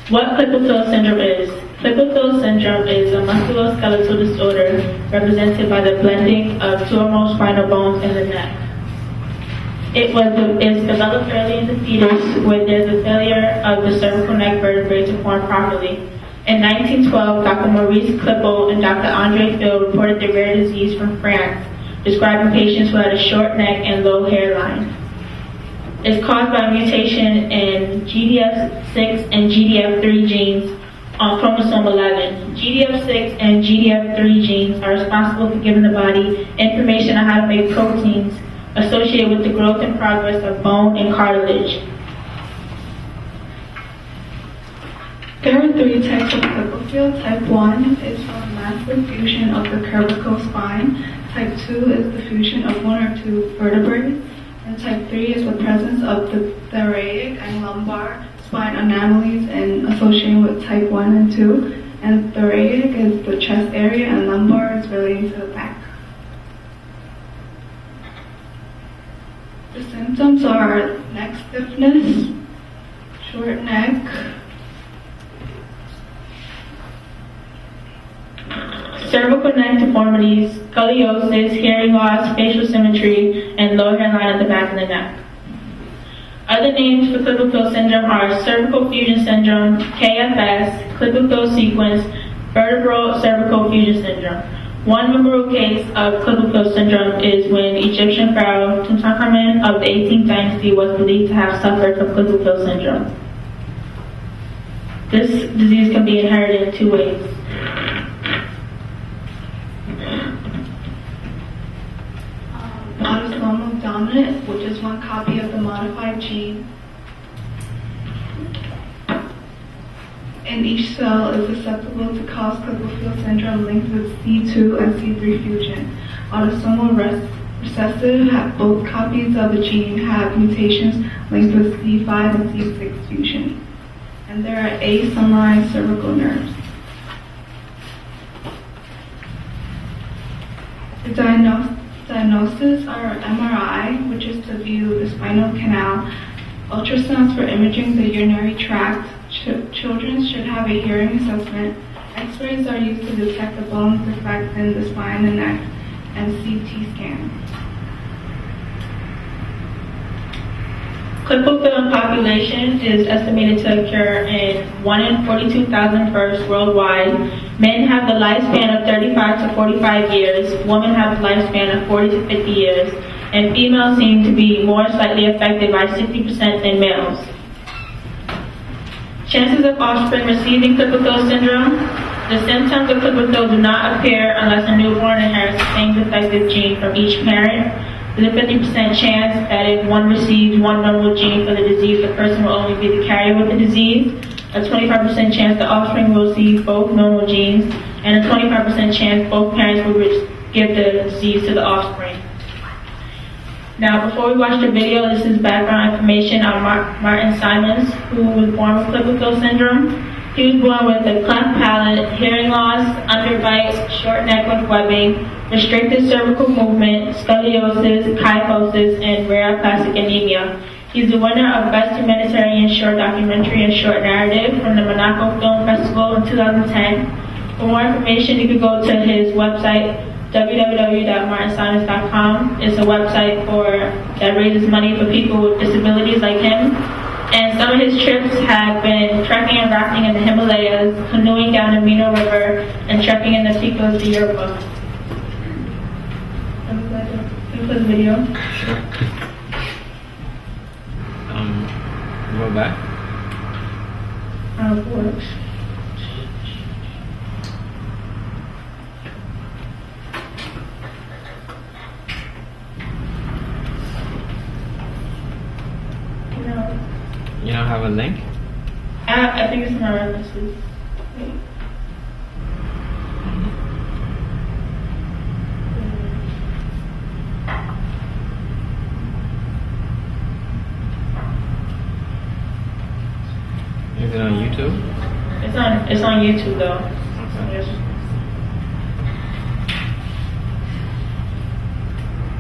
What Klippel-Feil syndrome is? Klippel-Feil syndrome is a musculoskeletal disorder represented by the blending of two or more spinal bones in the neck. It's developed early in the fetus where there's a failure of the cervical neck vertebrae to form properly. In 1912, Dr. Maurice Klippel and Dr. Andre Feil reported the rare disease from France, describing patients who had a short neck and low hairline. It's caused by a mutation in GDF6 and GDF3 genes on chromosome 11. GDF6 and GDF3 genes are responsible for giving the body information on how to make proteins associated with the growth and progress of bone and cartilage. There are three types of Klippel-Feil. Type 1 is from massive fusion of the cervical spine. Type 2 is the fusion of one or two vertebrae. And type 3 is the presence of the thoracic and lumbar spine anomalies and associated with type 1 and 2. And thoracic is the chest area and lumbar is relating to the back. The symptoms are neck stiffness, short neck, cervical neck deformities, scoliosis, hearing loss, facial symmetry, and low hairline at the back of the neck. Other names for Klippel-Feil syndrome are cervical fusion syndrome, KFS, Klippel-Feil sequence, vertebral cervical fusion syndrome. One memorable case of Klippel-Feil syndrome is when Egyptian pharaoh Tutankhamun of the 18th dynasty was believed to have suffered from Klippel-Feil syndrome. This disease can be inherited in two ways. Autosomal dominant, which is one copy of the modified gene. And each cell is susceptible to cause Klippel-Feil syndrome linked with C2 and C3 fusion. Autosomal recessive have both copies of the gene have mutations linked with C5 and C6 fusion. And there are 8 summarized cervical nerves. The diagnoses are MRI, which is to view the spinal canal, ultrasounds for imaging the urinary tract. Children should have a hearing assessment. X-rays are used to detect the bone defects in the spine and neck, and CT scan. Klippel-Feil population is estimated to occur in 1 in 42,000 births worldwide. Men have the lifespan of 35 to 45 years. Women have the lifespan of 40 to 50 years. And females seem to be more slightly affected by 60% than males. Chances of offspring receiving Klippel-Feil syndrome. The symptoms of Klippel-Feil do not appear unless a newborn inherits the same defective gene from each parent. There's a 50% chance that if one receives one normal gene for the disease, the person will only be the carrier with the disease. A 25% chance the offspring will receive both normal genes, and a 25% chance both parents will give the disease to the offspring. Now, before we watch the video, this is background information on Martin Simons, who was born with Klippel-Feil syndrome. He was born with a cleft palate, hearing loss, underbite, short neck with webbing, restricted cervical movement, scoliosis, kyphosis, and rare aplastic anemia. He's the winner of Best Humanitarian Short Documentary and Short Narrative from the Monaco Film Festival in 2010. For more information, you can go to his website, www.martinsimons.com. It's a website that raises money for people with disabilities like him. And some of his trips have been trekking and rafting in the Himalayas, canoeing down the Mino River, and trekking in the Picos de Europa. Can you play the video? Sure. Go back. How it works. You don't have a link? I think it's in my references. Is it on YouTube? It's on YouTube though.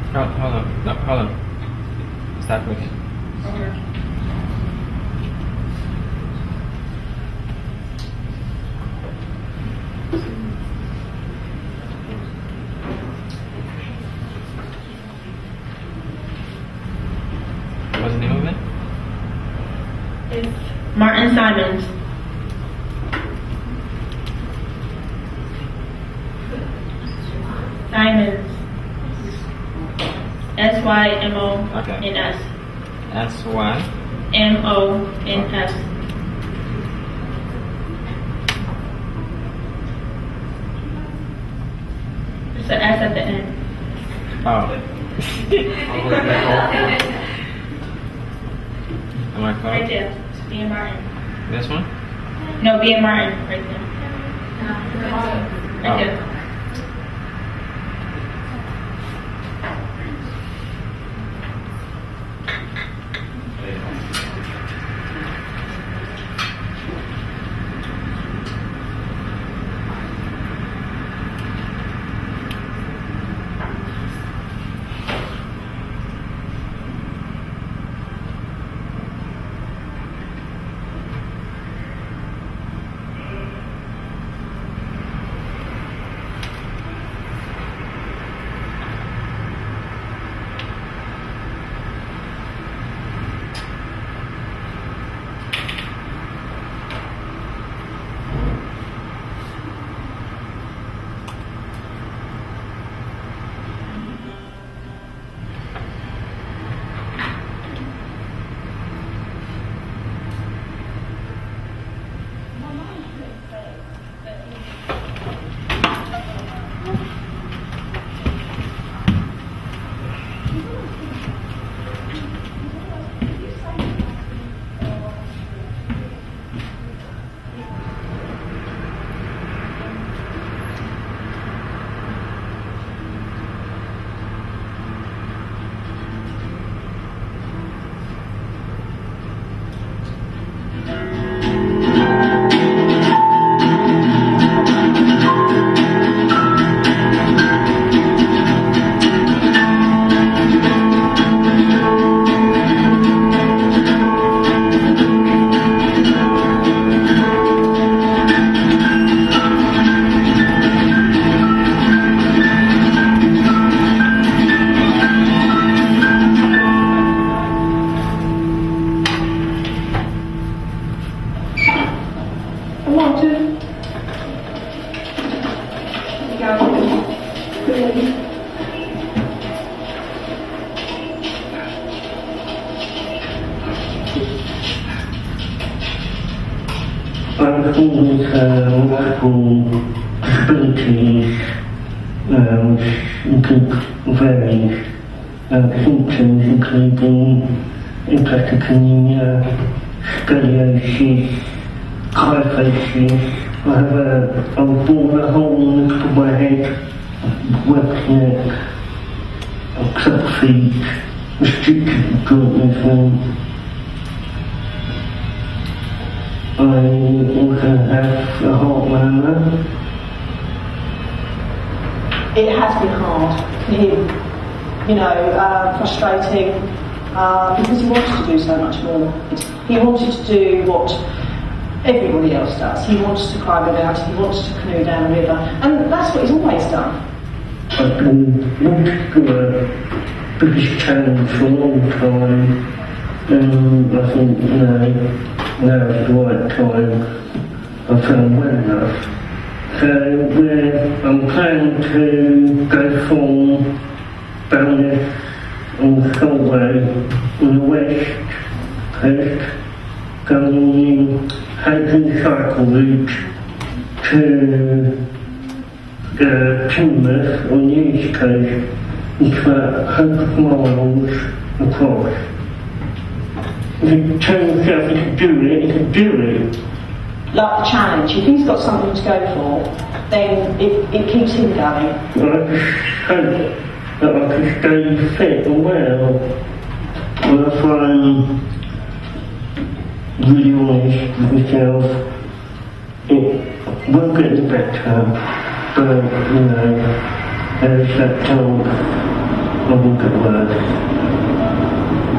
Okay. Hold on. No, hold on. Stop looking. Okay. Martin Simons. Simons. S-Y-M-O-N-S. S-Y. M-O-N-S. There's an S at the end. Oh. Am I Right close? there. It's B and Martin. This one? No, B and Martin. Right there. Right there. People with multiple disabilities, which include varying symptoms, including implicit anemia, scoliosis, kyphasis. I was born a hole in the top of my head, webbed neck, club feet, restricted joint movement. I also have a heart murmur. It has been hard for him, frustrating, because he wanted to do so much more. He wanted to do what everybody else does. He wants to climb a mountain, he wants to canoe down a river, and that's what he's always done. I've been wanting to do a British challenge for a long time, and I think, now is the right time. I found well enough. So I'm planning to go from Bowness on the Solway on the west coast, going in Hazen cycle route to Plymouth on the east coast. It's about 100 miles across. If he tells himself he can do it, he can do it. Like the challenge, if he's got something to go for, then it keeps him going. I just hope that I can stay fit and well. And if I'm really honest with myself, it will get any better, but there's that talk, I will get worse.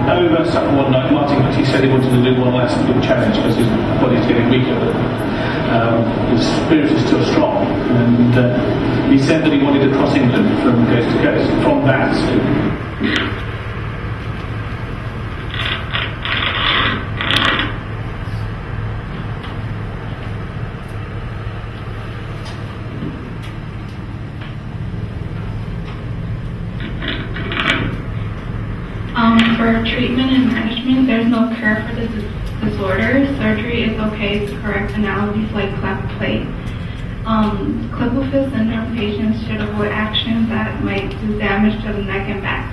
Over one night, Martin actually said he wanted to do one last big challenge because his body's getting weaker, but his spirit is still strong. And he said that he wanted to cross England from coast to coast, from that to For treatment and management, there's no cure for this disorder. Surgery is okay to correct anomalies like cleft plate. Klippel-Feil syndrome patients should avoid actions that might do damage to the neck and back.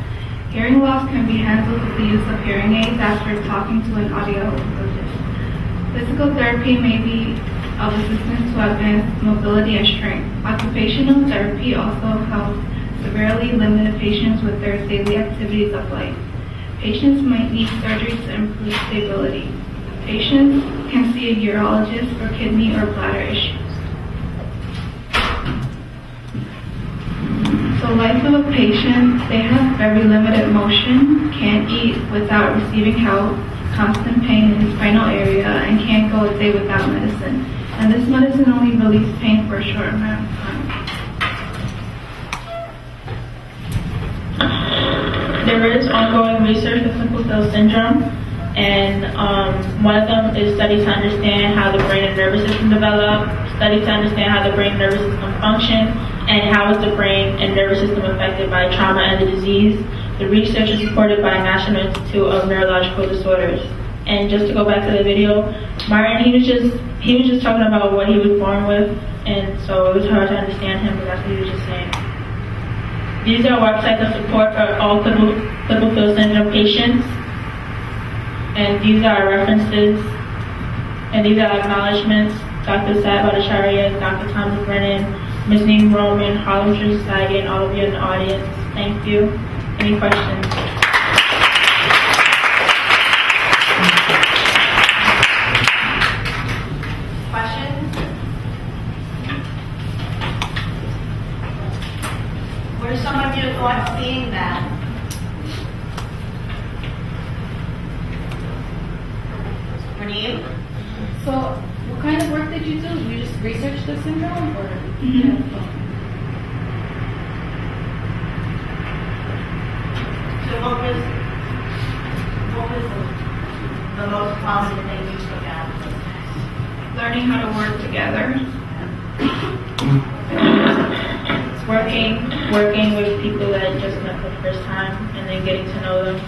Hearing loss can be handled with the use of hearing aids after talking to an audiologist. Physical therapy may be of assistance to advance mobility and strength. Occupational therapy also helps severely limit patients with their daily activities of life. Patients might need surgery to improve stability. Patients can see a urologist for kidney or bladder issues. So life of a patient, they have very limited motion, can't eat without receiving help, constant pain in the spinal area, and can't go a day without medicine. And this medicine only relieves pain for a short amount of time. There is ongoing research with Klippel-Feil syndrome, and one of them is studies to understand how the brain and nervous system develop, studies to understand how the brain and nervous system function, and how is the brain and nervous system affected by trauma and the disease. The research is supported by National Institute of Neurological Disorders. And just to go back to the video, Martin, he was just talking about what he was born with, and so it was hard to understand him, but that's what he was just saying. These are websites of support for all Klippel-Feil syndrome patients, and these are references, and these are acknowledgments. Dr. Sad Bhattacharya, Dr. Thomas Brennan, Ms. Neem Roman, Harlem Tree Society, and all of you in the audience. Thank you. Any questions? Questions? What are some of your thoughts seeing that? Raneem? So, what kind of work did you do? You just researched the syndrome, or? So what was the most prominent thing you took out? Learning how to work together. It's working with people that just met for the first time, and then getting to know them.